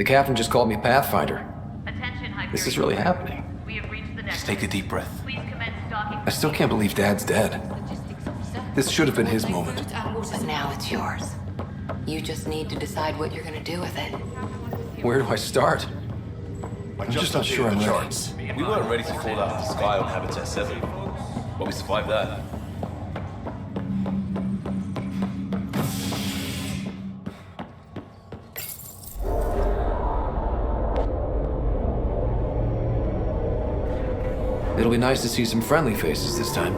The captain just called me Pathfinder. Attention, Hyperion. This is really happening. We have reached the next. Just take a deep breath. Please commence docking. I still can't believe Dad's dead. This should have been his moment. But now it's yours. You just need to decide what you're gonna do with it. Where do I start? I'm just not sure I'm ready. We weren't ready to fall out of the sky on Habitat 7, but we survived that. It'll be nice to see some friendly faces this time.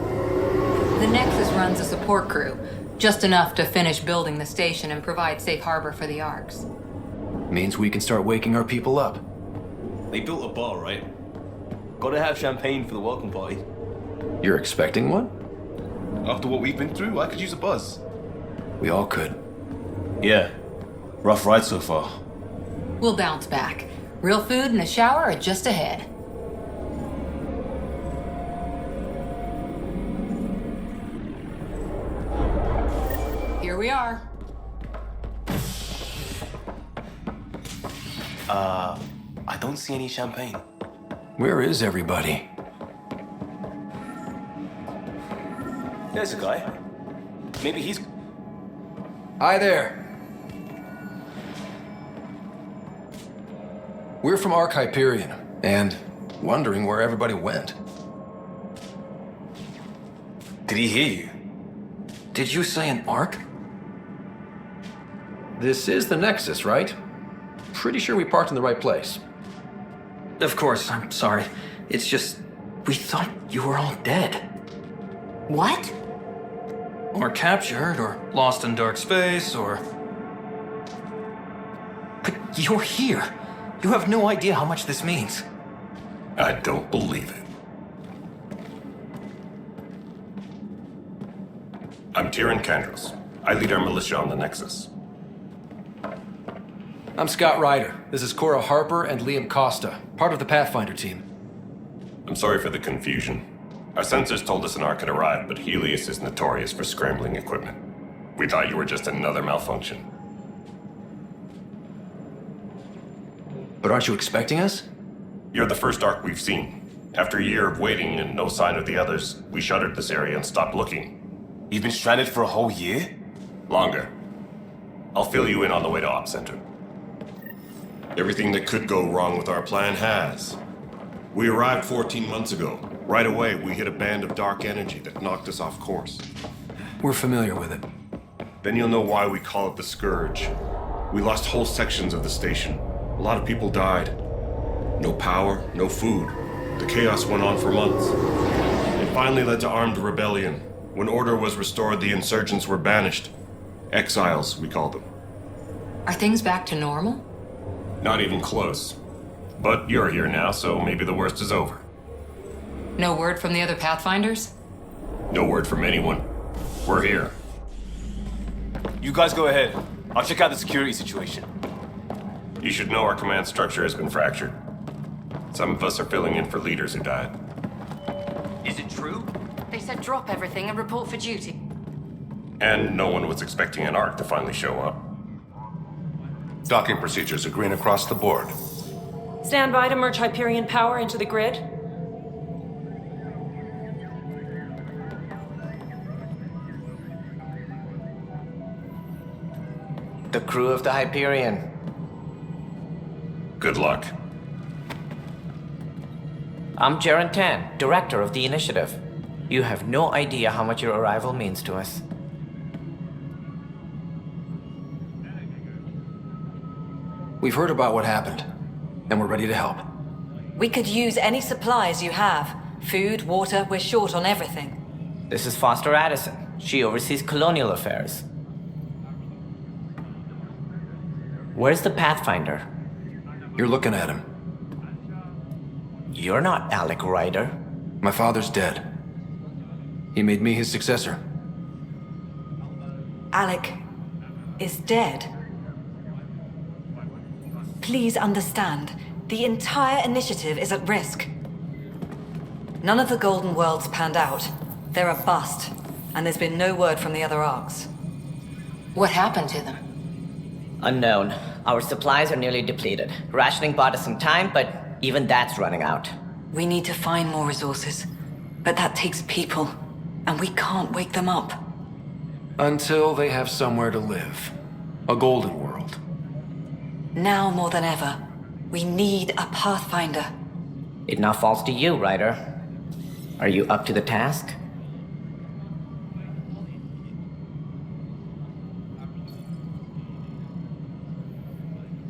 The Nexus runs a support crew, just enough to finish building the station and provide safe harbor for the Arks. Means we can start waking our people up. They built a bar, right? Gotta have champagne for the welcome party. You're expecting one? After what we've been through, I could use a buzz. We all could. Yeah. Rough ride so far. We'll bounce back. Real food and a shower are just ahead. Here we are. I don't see any champagne. Where is everybody? There's a guy. Maybe he's... Hi there. We're from Ark Hyperion, and wondering where everybody went. Did he hear you? Did you say an Ark? This is the Nexus, right? Pretty sure we parked in the right place. Of course, I'm sorry. It's just, we thought you were all dead. What? Or captured, or lost in dark space, or... But you're here. You have no idea how much this means. I don't believe it. I'm Tyrion Kandros. I lead our militia on the Nexus. I'm Scott Ryder. This is Cora Harper and Liam Costa, part of the Pathfinder team. I'm sorry for the confusion. Our sensors told us an Ark had arrived, but Helios is notorious for scrambling equipment. We thought you were just another malfunction. But aren't you expecting us? You're the first Ark we've seen. After a year of waiting and no sign of the others, we shuttered this area and stopped looking. You've been stranded for a whole year? Longer. I'll fill you in on the way to Op Center. Everything that could go wrong with our plan has. We arrived 14 months ago. Right away, we hit a band of dark energy that knocked us off course. We're familiar with it. Then you'll know why we call it the Scourge. We lost whole sections of the station. A lot of people died. No power, no food. The chaos went on for months. It finally led to armed rebellion. When order was restored, the insurgents were banished. Exiles, we called them. Are things back to normal? Not even close. But you're here now, so maybe the worst is over. No word from the other Pathfinders? No word from anyone. We're here. You guys go ahead. I'll check out the security situation. You should know our command structure has been fractured. Some of us are filling in for leaders who died. Is it true? They said drop everything and report for duty. And no one was expecting an Ark to finally show up. Docking procedures are green across the board. Stand by to merge Hyperion power into the grid. The crew of the Hyperion. Good luck. I'm Jaren Tan, director of the initiative. You have no idea how much your arrival means to us. We've heard about what happened, and we're ready to help. We could use any supplies you have. Food, water, we're short on everything. This is Foster Addison. She oversees colonial affairs. Where's the Pathfinder? You're looking at him. You're not Alec Ryder. My father's dead. He made me his successor. Alec is dead. Please understand, the entire initiative is at risk. None of the Golden Worlds panned out. They're a bust, and there's been no word from the other Arks. What happened to them? Unknown. Our supplies are nearly depleted. Rationing bought us some time, but even that's running out. We need to find more resources. But that takes people, and we can't wake them up. Until they have somewhere to live. A golden world. Now more than ever, we need a Pathfinder. It now falls to you, Ryder. Are you up to the task?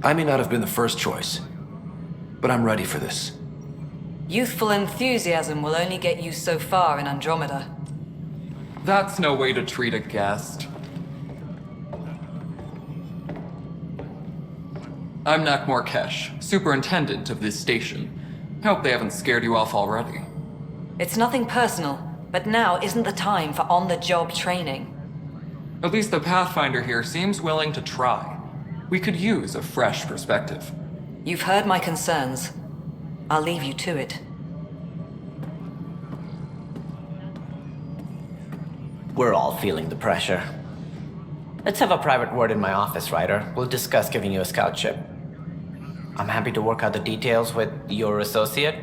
I may not have been the first choice, but I'm ready for this. Youthful enthusiasm will only get you so far in Andromeda. That's no way to treat a guest. I'm Nak Morkesh, superintendent of this station. Hope they haven't scared you off already. It's nothing personal, but now isn't the time for on-the-job training. At least the Pathfinder here seems willing to try. We could use a fresh perspective. You've heard my concerns. I'll leave you to it. We're all feeling the pressure. Let's have a private word in my office, Ryder. We'll discuss giving you a scout ship. I'm happy to work out the details with your associate.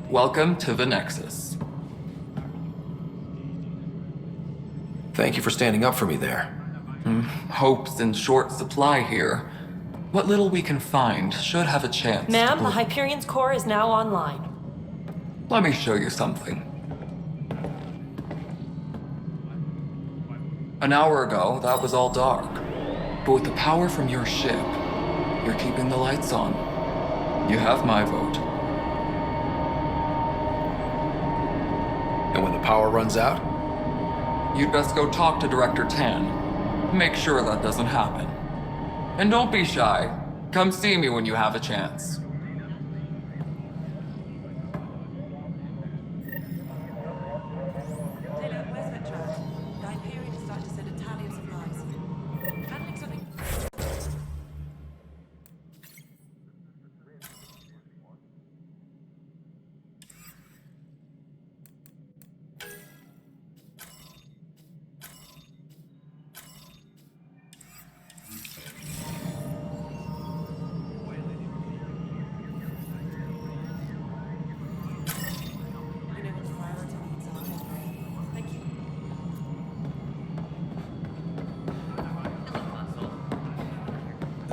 Welcome to the Nexus. Thank you for standing up for me there. Hope's in short supply here. What little we can find should have a chance. Ma'am, the Hyperion's core is now online. Let me show you something. An hour ago, that was all dark. But with the power from your ship, you're keeping the lights on. You have my vote. And when the power runs out? You'd best go talk to Director Tan. Make sure that doesn't happen. And don't be shy. Come see me when you have a chance.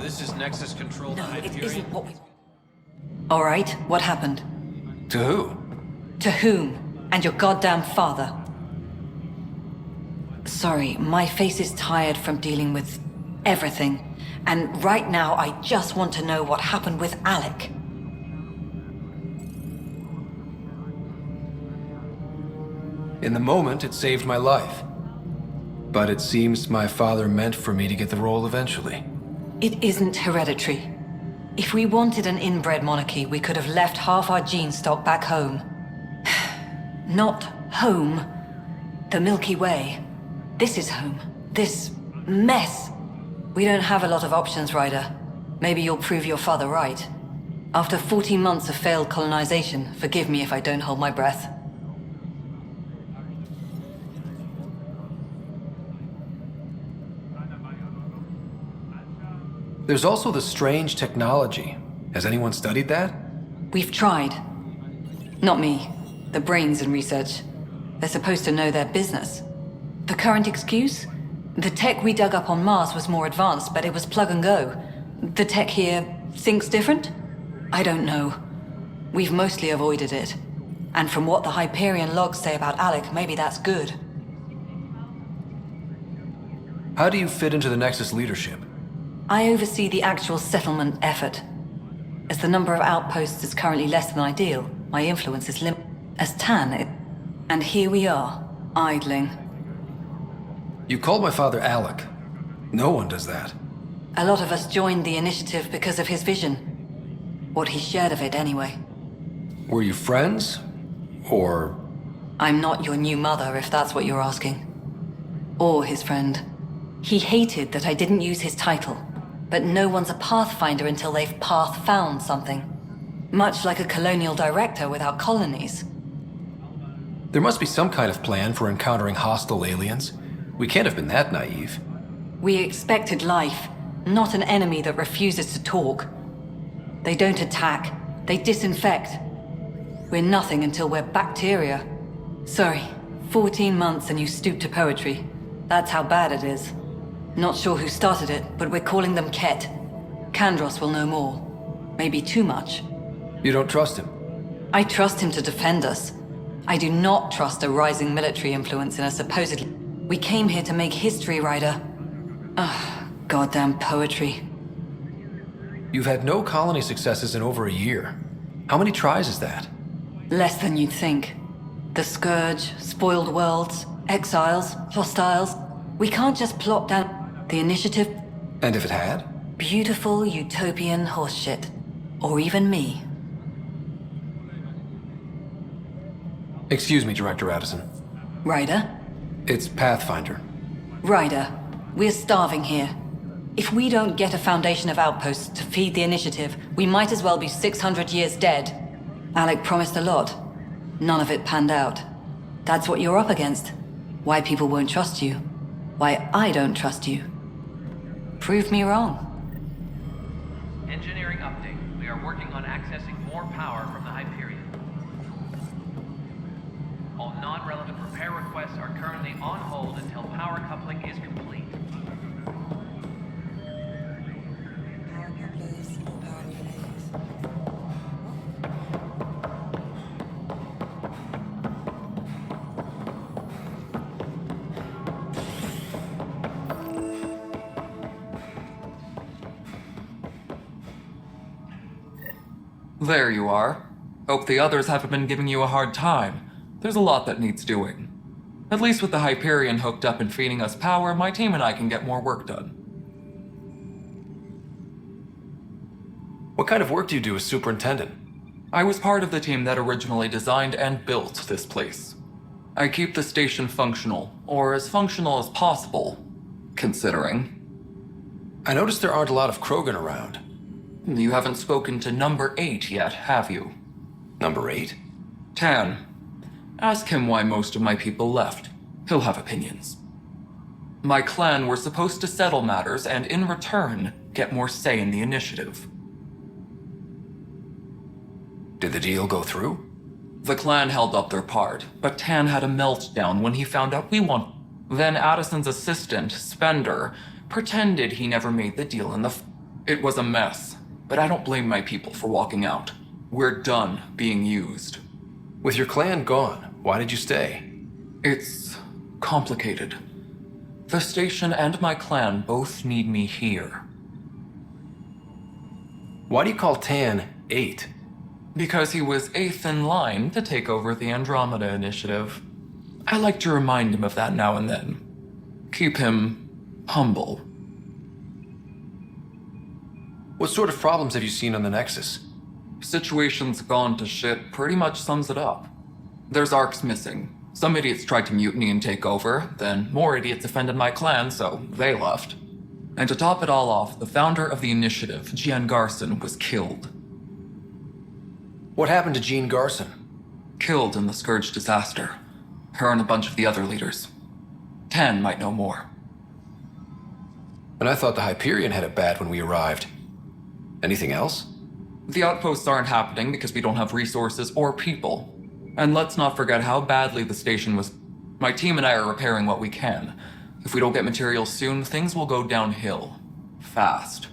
This is Nexus Control to No, it Hyperion. isn't what we... All right, what happened? To who? To whom? And your goddamn father. Sorry, my face is tired from dealing with everything. And right now, I just want to know what happened with Alec. In the moment, it saved my life. But it seems my father meant for me to get the role eventually. It isn't hereditary. If we wanted an inbred monarchy, we could have left half our gene stock back home. Not home. The Milky Way. This is home. This mess. We don't have a lot of options, Ryder. Maybe you'll prove your father right. After 14 months of failed colonization, forgive me if I don't hold my breath. There's also the strange technology. Has anyone studied that? We've tried. Not me. The brains in research. They're supposed to know their business. The current excuse? The tech we dug up on Mars was more advanced, but it was plug and go. The tech here thinks different? I don't know. We've mostly avoided it. And from what the Hyperion logs say about Alec, maybe that's good. How do you fit into the Nexus leadership? I oversee the actual settlement effort. As the number of outposts is currently less than ideal, my influence is limited. As and here we are, idling. You called my father Alec. No one does that. A lot of us joined the initiative because of his vision. What he shared of it, anyway. Were you friends? Or... I'm not your new mother, if that's what you're asking. Or his friend. He hated that I didn't use his title. But no one's a Pathfinder until they've path-found something. Much like a colonial director without colonies. There must be some kind of plan for encountering hostile aliens. We can't have been that naive. We expected life, not an enemy that refuses to talk. They don't attack, they disinfect. We're nothing until we're bacteria. Sorry, 14 months and you stoop to poetry. That's how bad it is. Not sure who started it, but we're calling them Ket. Kandros will know more. Maybe too much. You don't trust him? I trust him to defend us. I do not trust a rising military influence in a supposedly... We came here to make history, Ryder. Ugh, goddamn poetry. You've had no colony successes in over a year. How many tries is that? Less than you'd think. The Scourge, spoiled worlds, exiles, hostiles. We can't just plop down the initiative. And if it had? Beautiful utopian horseshit. Or even me. Excuse me, Director Addison. Ryder? It's Pathfinder. Ryder, we're starving here. If we don't get a foundation of outposts to feed the initiative, we might as well be 600 years dead. Alec promised a lot. None of it panned out. That's what you're up against. Why people won't trust you. Why I don't trust you. Prove me wrong. Engineering update. We are working on accessing more power from the Hyperion. All non-relevant repair requests are currently on hold until power coupling is complete. There you are. Hope the others haven't been giving you a hard time. There's a lot that needs doing. At least with the Hyperion hooked up and feeding us power, my team and I can get more work done. What kind of work do you do as superintendent? I was part of the team that originally designed and built this place. I keep the station functional, or as functional as possible, considering. I noticed there aren't a lot of Krogan around. You haven't spoken to number 8 yet, have you? Number 8? Tan. Ask him why most of my people left. He'll have opinions. My clan were supposed to settle matters and, in return, get more say in the initiative. Did the deal go through? The clan held up their part, but Tan had a meltdown when he found out we won. Then Addison's assistant, Spender, pretended he never made the deal in the... It was a mess, but I don't blame my people for walking out. We're done being used. With your clan gone, why did you stay? It's complicated. The station and my clan both need me here. Why do you call Tan 8? Because he was 8th in line to take over the Andromeda initiative. I like to remind him of that now and then. Keep him humble. What sort of problems have you seen on the Nexus? Situation's gone to shit pretty much sums it up. There's arcs missing. Some idiots tried to mutiny and take over, then more idiots offended my clan, so they left. And to top it all off, the founder of the initiative, Jean Garson, was killed. What happened to Jean Garson? Killed in the Scourge disaster. Her and a bunch of the other leaders. Tan might know more. And I thought the Hyperion had it bad when we arrived. Anything else? The outposts aren't happening because we don't have resources or people. And let's not forget how badly the station was. My team and I are repairing what we can. If we don't get materials soon, things will go downhill. Fast.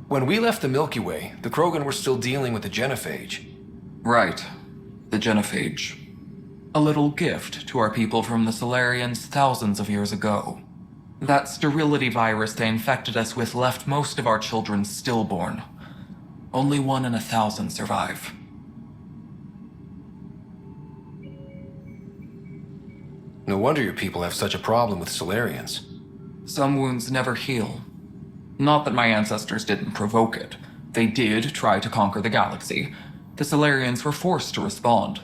When we left the Milky Way, the Krogan were still dealing with the genophage. Right. The genophage. A little gift to our people from the Solarians thousands of years ago. That sterility virus they infected us with left most of our children stillborn. Only 1 in 1,000 survive. No wonder your people have such a problem with Solarians. Some wounds never heal. Not that my ancestors didn't provoke it. They did try to conquer the galaxy. The Solarians were forced to respond.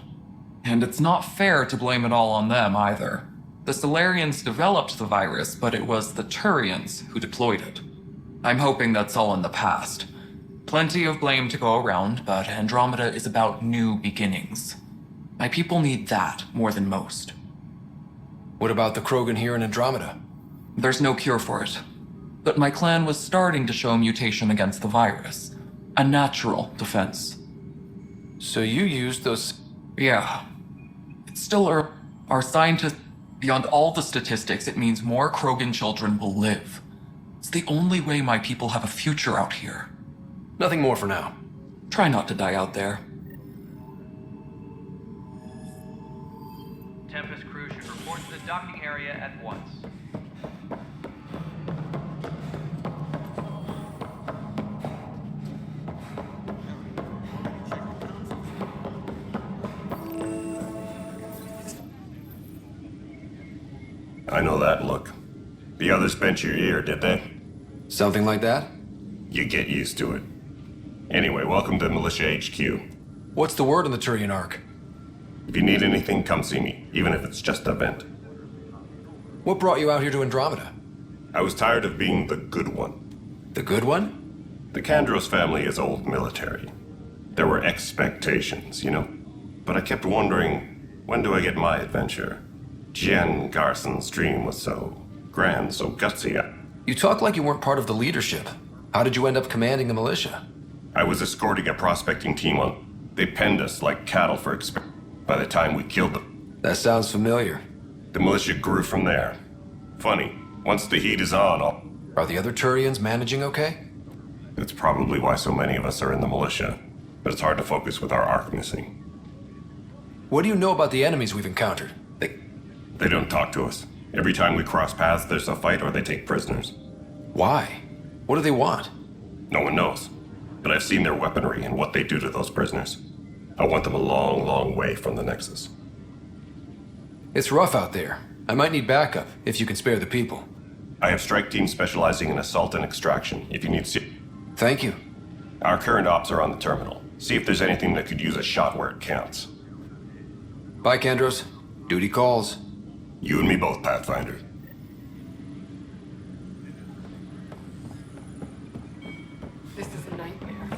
And it's not fair to blame it all on them either. The Solarians developed the virus, but it was the Turians who deployed it. I'm hoping that's all in the past. Plenty of blame to go around, but Andromeda is about new beginnings. My people need that more than most. What about the Krogan here in Andromeda? There's no cure for it. But my clan was starting to show mutation against the virus. A natural defense. So you used those... Yeah. It's still our scientists... Beyond all the statistics, it means more Krogan children will live. It's the only way my people have a future out here. Nothing more for now. Try not to die out there. Tempest crew should report to the docking area at once. I know that look. The others bent your ear, did they? Something like that? You get used to it. Anyway, welcome to Militia HQ. What's the word on the Turian Ark? If you need anything, come see me, even if it's just a vent. What brought you out here to Andromeda? I was tired of being the good one. The good one? The Kandros family is old military. There were expectations, you know? But I kept wondering, when do I get my adventure? Jen Garson's dream was so grand, so gutsy. You talk like you weren't part of the leadership. How did you end up commanding the militia? I was escorting a prospecting team on... They penned us like cattle for by the time we killed them. That sounds familiar. The militia grew from there. Funny, once the heat is on, Are the other Turians managing okay? That's probably why so many of us are in the militia. But it's hard to focus with our arc missing. What do you know about the enemies we've encountered? They don't talk to us. Every time we cross paths, there's a fight or they take prisoners. Why? What do they want? No one knows. But I've seen their weaponry and what they do to those prisoners. I want them a long, long way from the Nexus. It's rough out there. I might need backup, if you can spare the people. I have strike teams specializing in assault and extraction, if you need Thank you. Our current ops are on the terminal. See if there's anything that could use a shot where it counts. Bye, Kandros. Duty calls. You and me both, Pathfinder. This is a nightmare.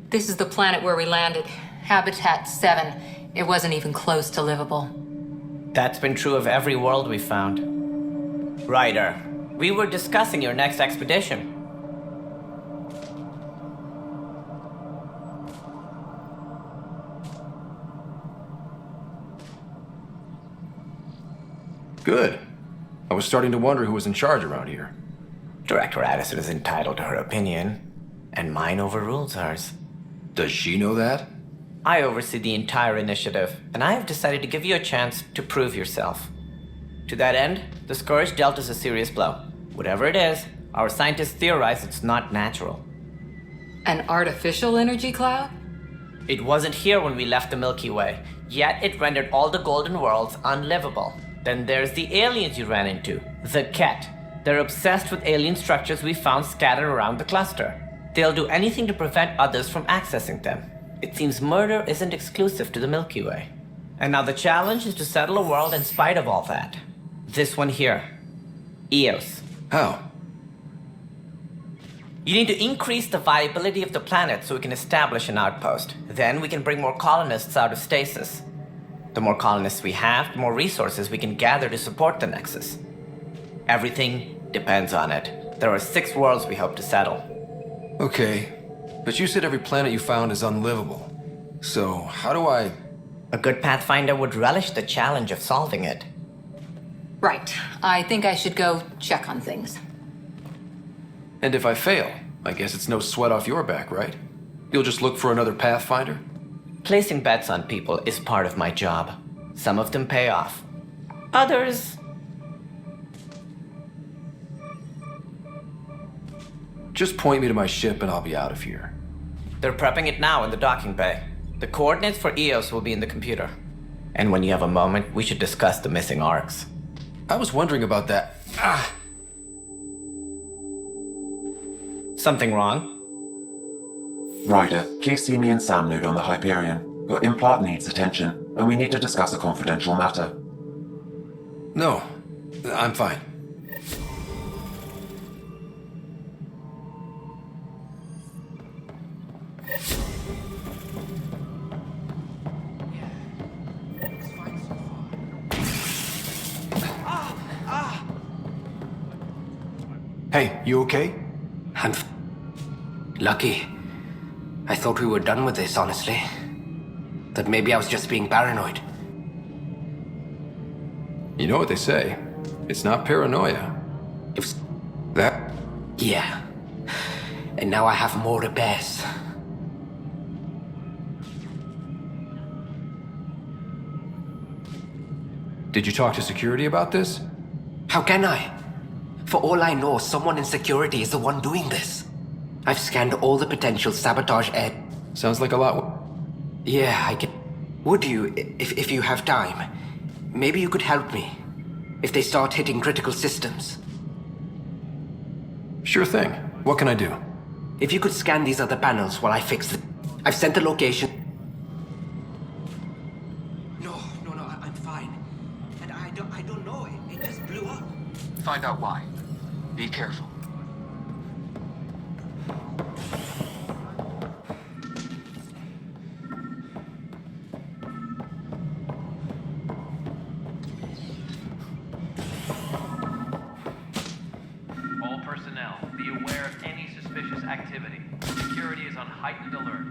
This is the planet where we landed. Habitat 7. It wasn't even close to livable. That's been true of every world we found. Ryder, we were discussing your next expedition. Good. I was starting to wonder who was in charge around here. Director Addison is entitled to her opinion, and mine overrules hers. Does she know that? I oversee the entire initiative, and I have decided to give you a chance to prove yourself. To that end, the Scourge dealt us a serious blow. Whatever it is, our scientists theorize it's not natural. An artificial energy cloud? It wasn't here when we left the Milky Way, yet it rendered all the golden worlds unlivable. Then there's the aliens you ran into, the Ket. They're obsessed with alien structures we found scattered around the cluster. They'll do anything to prevent others from accessing them. It seems murder isn't exclusive to the Milky Way. And now the challenge is to settle a world in spite of all that. This one here. Eos. How? You need to increase the viability of the planet so we can establish an outpost. Then we can bring more colonists out of stasis. The more colonists we have, the more resources we can gather to support the Nexus. Everything depends on it. There are 6 worlds we hope to settle. Okay, but you said every planet you found is unlivable. So, how do I... A good Pathfinder would relish the challenge of solving it. Right. I think I should go check on things. And if I fail, I guess it's no sweat off your back, right? You'll just look for another Pathfinder? Placing bets on people is part of my job. Some of them pay off. Others... Just point me to my ship and I'll be out of here. They're prepping it now in the docking bay. The coordinates for Eos will be in the computer. And when you have a moment, we should discuss the missing arcs. I was wondering about that. Something wrong? Ryder, please see me and Sam Node on the Hyperion. Your implant needs attention, and we need to discuss a confidential matter. No, I'm fine. Hey, you okay? Lucky. I thought we were done with this, honestly. That maybe I was just being paranoid. You know what they say. It's not paranoia. It's that? Yeah. And now I have more repairs. Did you talk to security about this? How can I? For all I know, someone in security is the one doing this. I've scanned all the potential sabotage air. Sounds like a lot. Yeah, I get. Would you, if you have time, maybe you could help me. If they start hitting critical systems. Sure thing. What can I do? If you could scan these other panels while I fix it. I've sent the location. No, I'm fine. And I don't know. It just blew up. Find out why. Be careful. All personnel, be aware of any suspicious activity. Security is on heightened alert.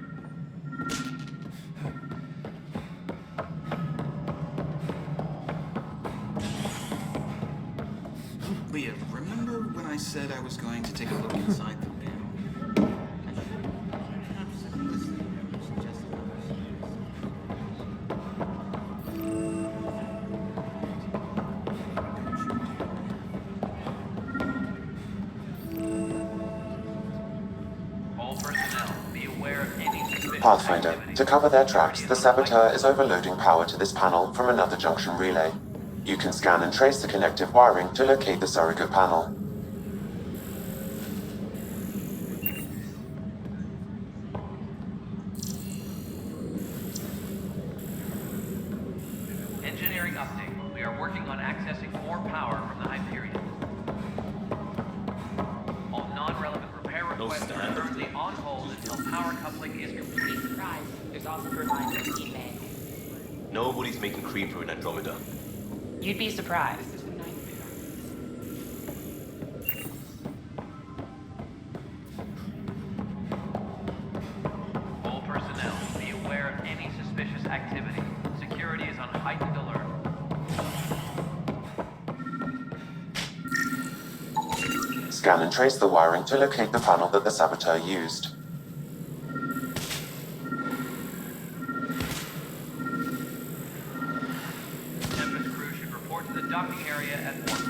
Leah, remember when I said I was going to take a look inside the panel? All personnel, be aware of any suspicious Pathfinder, activity. to cover their tracks, the saboteur is overloading power to this panel from another junction relay. You can scan and trace the connective wiring to locate the surrogate panel. Engineering update. We are working on accessing more power from the Hyperion. All non-relevant repair requests are currently on hold until power coupling is complete. There's also reminders email. Nobody's making cream for an Andromeda. You'd be surprised. All personnel, be aware of any suspicious activity. Security is on heightened alert. Scan and trace the wiring to locate the panel that the saboteur used. Tempest crew should report to the docking area at once.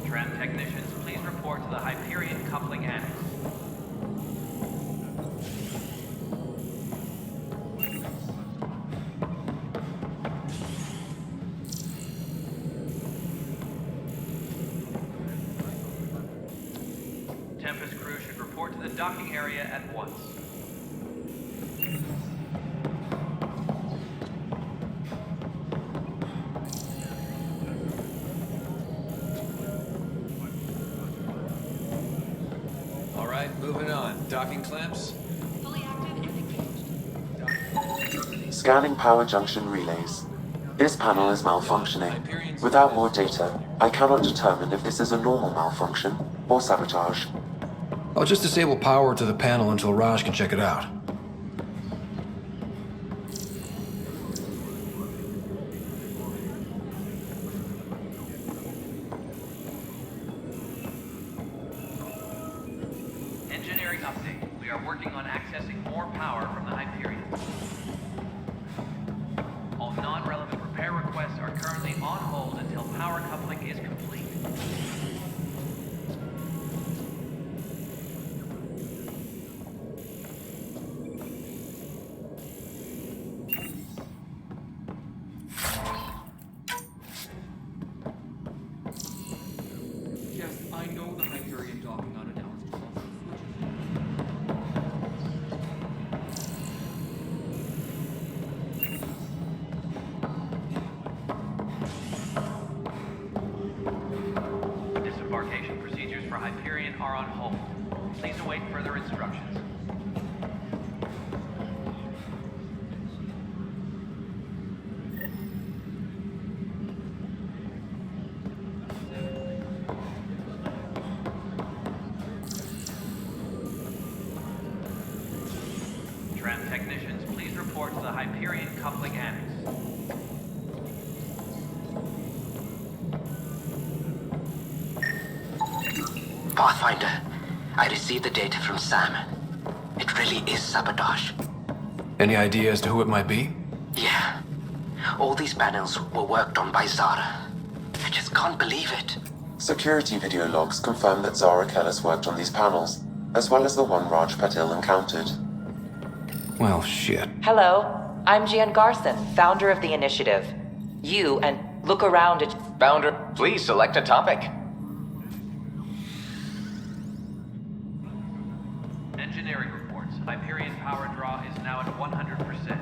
Tram technicians, please report to the Hyperion coupling annex. Tempest crew should report to the docking area at once. All right, moving on. Docking clamps? Scanning power junction relays. This panel is malfunctioning. Without more data, I cannot determine if this is a normal malfunction or sabotage. I'll just disable power to the panel until Raj can check it out. Engineering update. We are working on accessing more power from the Hyperion. All non-relevant repair requests are currently on hold until power coupling is complete. Tram technicians, please report to the Hyperion Coupling Annex. Pathfinder, I received the data from Sam. It really is sabotage. Any idea as to who it might be? Yeah. All these panels were worked on by Zara. I just can't believe it. Security video logs confirm that Zara Kellis worked on these panels, as well as the one Raj Patil encountered. Well, shit. Hello, I'm Gian Garson, founder of the initiative. You and look around at... Founder, please select a topic. Engineering reports. Hyperion power draw is now at 100%.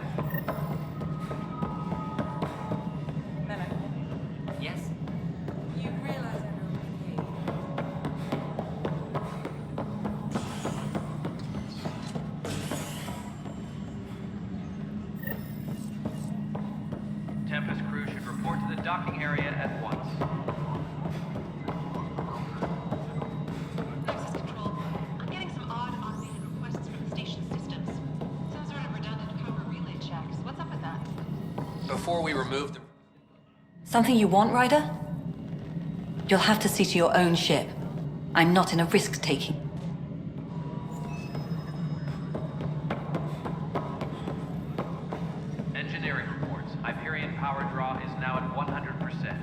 Yes? You realize Tempest crew should report to the docking area at once. Access control. I'm getting some odd automated requests from the station systems. Some sort of redundant code relay checks. What's up with that? Before we remove the... Something you want, Ryder? You'll have to see to your own ship. I'm not in a risk-taking. Engineering reports. Hyperion power draw is now at 100%.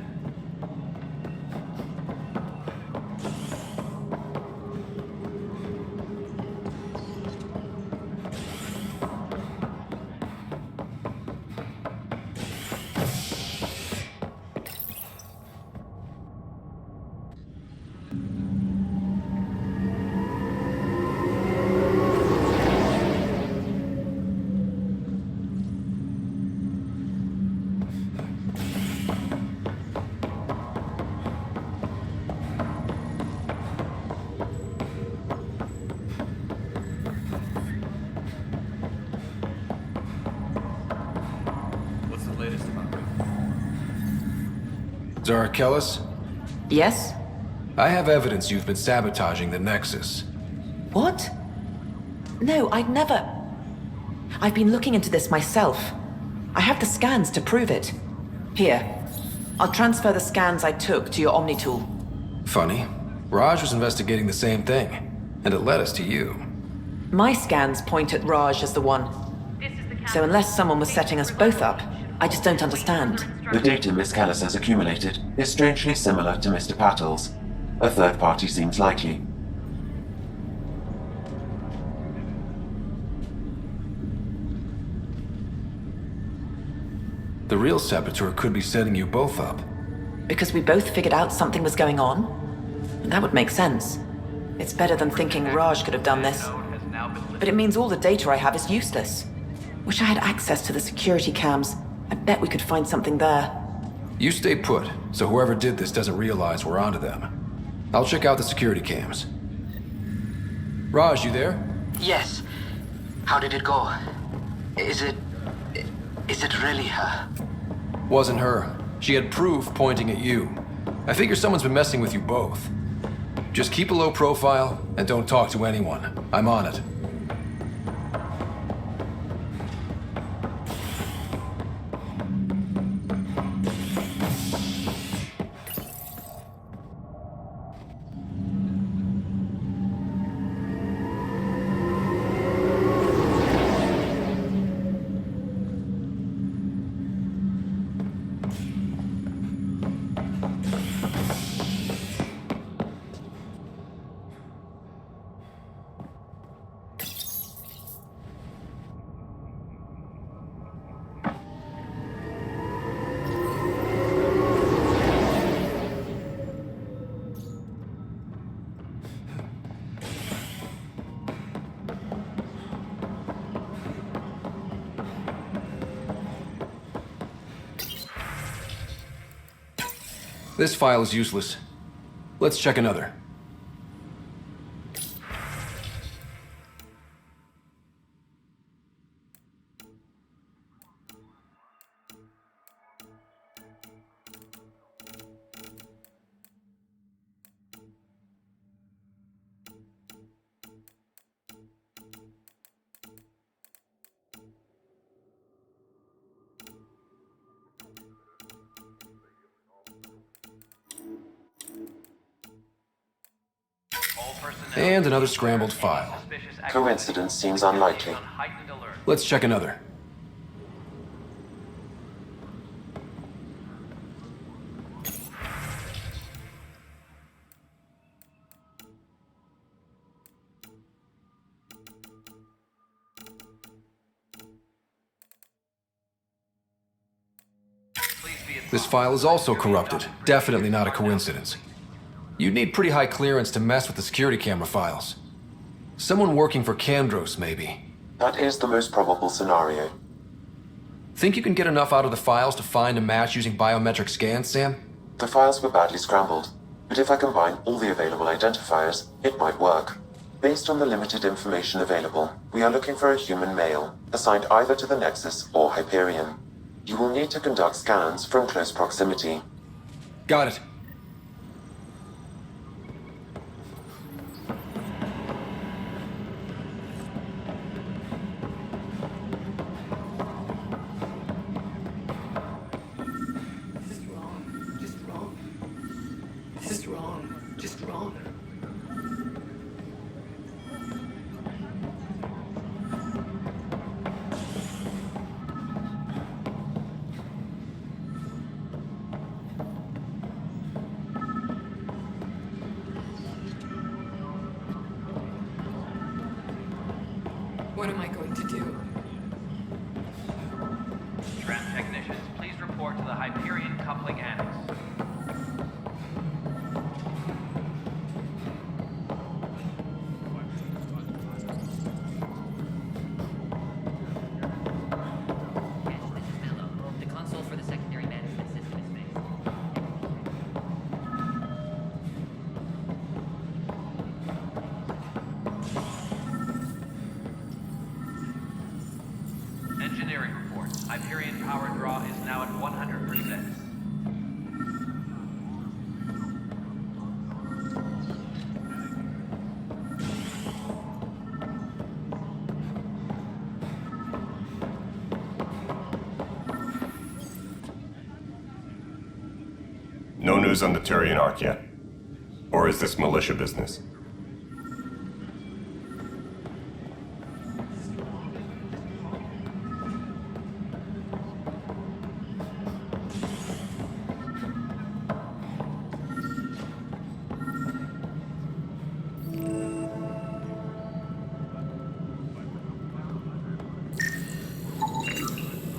What's the latest about it? Zara Kellis? Yes? I have evidence you've been sabotaging the Nexus. What? No, I'd never... I've been looking into this myself. I have the scans to prove it. Here. I'll transfer the scans I took to your Omni tool. Funny. Raj was investigating the same thing, and it led us to you. My scans point at Raj as the one. So unless someone was setting us both up, I just don't understand. The data Miss Kellis has accumulated is strangely similar to Mr. Patil's. A third party seems likely. The real saboteur could be setting you both up. Because we both figured out something was going on? That would make sense. It's better than thinking Raj could have done this. But it means all the data I have is useless. Wish I had access to the security cams. I bet we could find something there. You stay put, so whoever did this doesn't realize we're onto them. I'll check out the security cams. Raj, you there? Yes. How did it go? Is it really her? Wasn't her. She had proof pointing at you. I figure someone's been messing with you both. Just keep a low profile and don't talk to anyone. I'm on it. This file is useless. Let's check another. And another scrambled file. Coincidence seems unlikely. Let's check another. This file is also corrupted. Definitely not a coincidence. You'd need pretty high clearance to mess with the security camera files. Someone working for Kandros, maybe. That is the most probable scenario. Think you can get enough out of the files to find a match using biometric scans, Sam? The files were badly scrambled, but if I combine all the available identifiers, it might work. Based on the limited information available, we are looking for a human male, assigned either to the Nexus or Hyperion. You will need to conduct scans from close proximity. Got it. This is wrong. Just wrong. What am I going to do? Tram technicians, please report to the Hyperion coupling annex. The console for the secondary management system is fixed. Engineering report. Hyperion power draw is now at 100%. No news on the Turian Ark yet? Or is this militia business?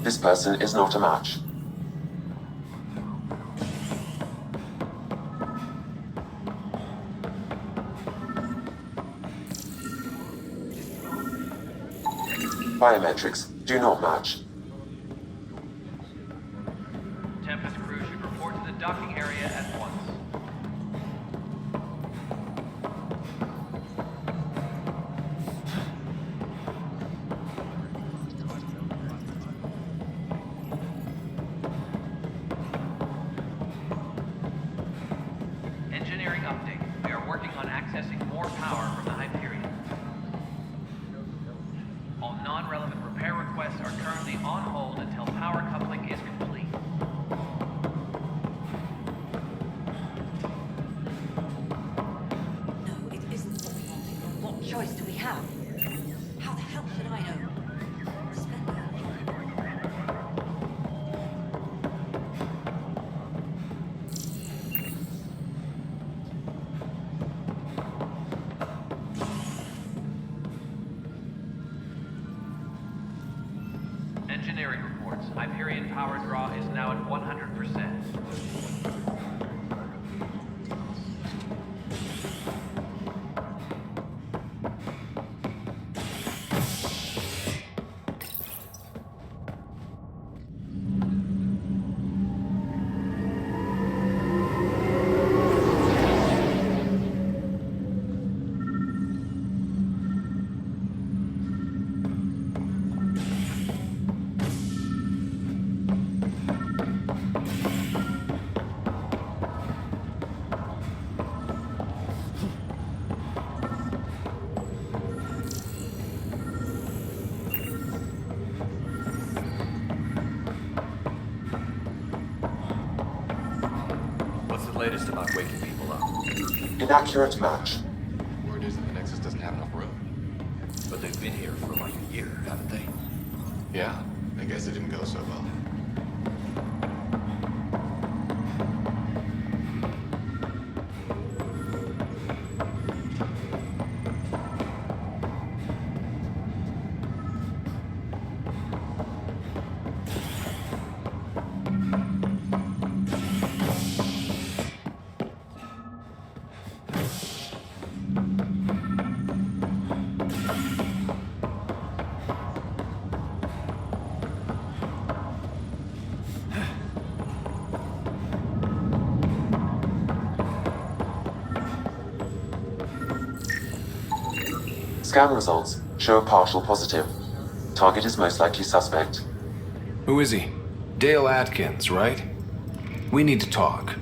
This person is not a match. Biometrics do not match. Tempest crew should report to the docking area at once. Engineering update. We are working on accessing more power from the Hyperion. All non-relevant repair requests are currently on hold until power coupling is complete. No, it isn't what we wanted. What choice do we have? How the hell should I know? Engineering reports. Hyperion power draw is now at 100%. What's the latest about waking people up? Inaccurate match. Word is that Yeah, I guess it didn't go so well. Scan results show a partial positive. Target is most likely suspect. Who is he? Dale Atkins, right? We need to talk.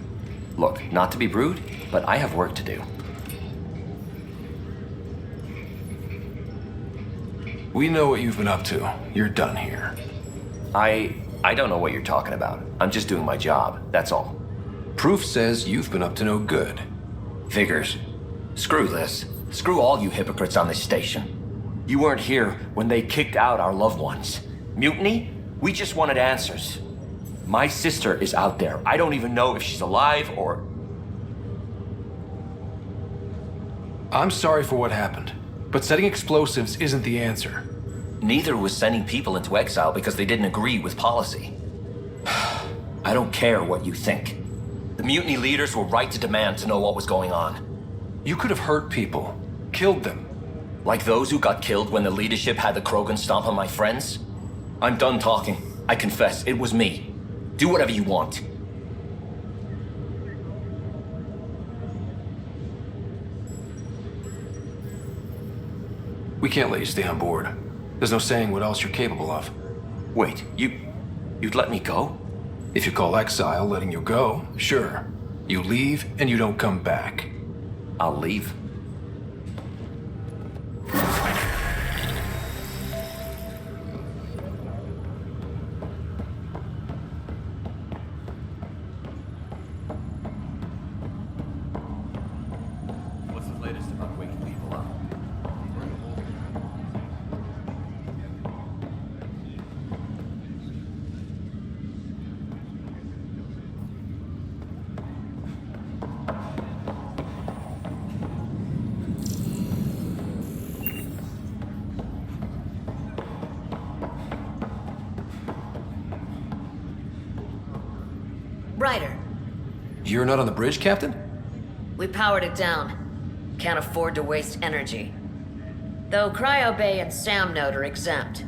Look, not to be rude, but I have work to do. We know what you've been up to. You're done here. I don't know what you're talking about. I'm just doing my job, that's all. Proof says you've been up to no good. Figures. Screw this. Screw all you hypocrites on this station. You weren't here when they kicked out our loved ones. Mutiny? We just wanted answers. My sister is out there. I don't even know if she's alive or... I'm sorry for what happened, but setting explosives isn't the answer. Neither was sending people into exile because they didn't agree with policy. I don't care what you think. The mutiny leaders were right to demand to know what was going on. You could have hurt people, killed them. Like those who got killed when the leadership had the Krogan stomp on my friends? I'm done talking. I confess, it was me. Do whatever you want. We can't let you stay on board. There's no saying what else you're capable of. Wait, you'd let me go? If you call exile letting you go, sure. You leave and you don't come back. I'll leave. What's the latest about waking people up? Ryder, You're not on the bridge, Captain? we powered it down. Can't afford to waste energy. Though Cryo Bay and Sam Node are exempt.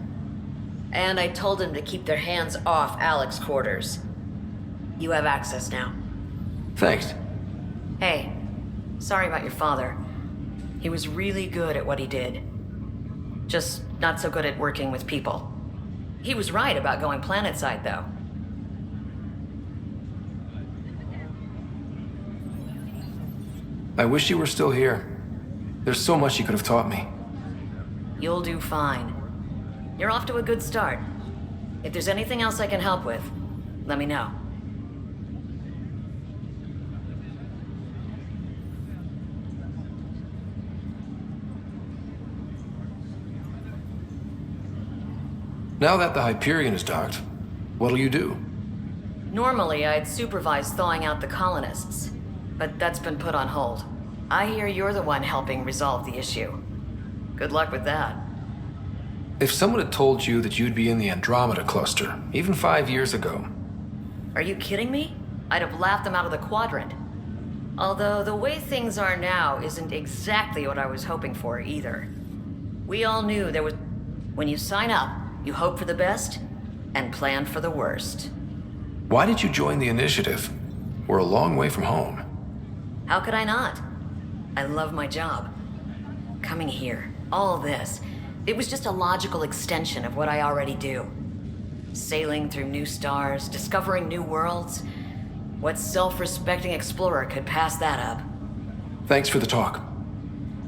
And I told them to keep their hands off Alec's quarters. You have access now. Thanks. Hey, sorry about your father. He was really good at what he did. Just not so good at working with people. He was right about going planetside, though. I wish you were still here. There's so much you could have taught me. You'll do fine. You're off to a good start. If there's anything else I can help with, let me know. Now that the Hyperion is docked, what'll you do? Normally, I'd supervise thawing out the colonists, but that's been put on hold. I hear you're the one helping resolve the issue. Good luck with that. If someone had told you that you'd be in the Andromeda cluster, even 5 years ago... Are you kidding me? I'd have laughed them out of the quadrant. Although the way things are now isn't exactly what I was hoping for either. We all knew there was... When you sign up, you hope for the best and plan for the worst. Why did you join the initiative? We're a long way from home. How could I not? I love my job. Coming here, all this, it was just a logical extension of what I already do. Sailing through new stars, discovering new worlds. What self-respecting explorer could pass that up? Thanks for the talk.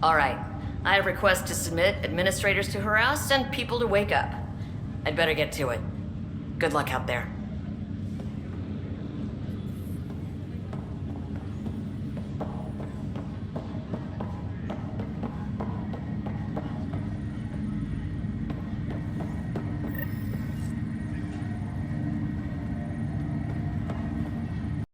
All right. I have requests to submit, administrators to harass, and people to wake up. I'd better get to it. Good luck out there.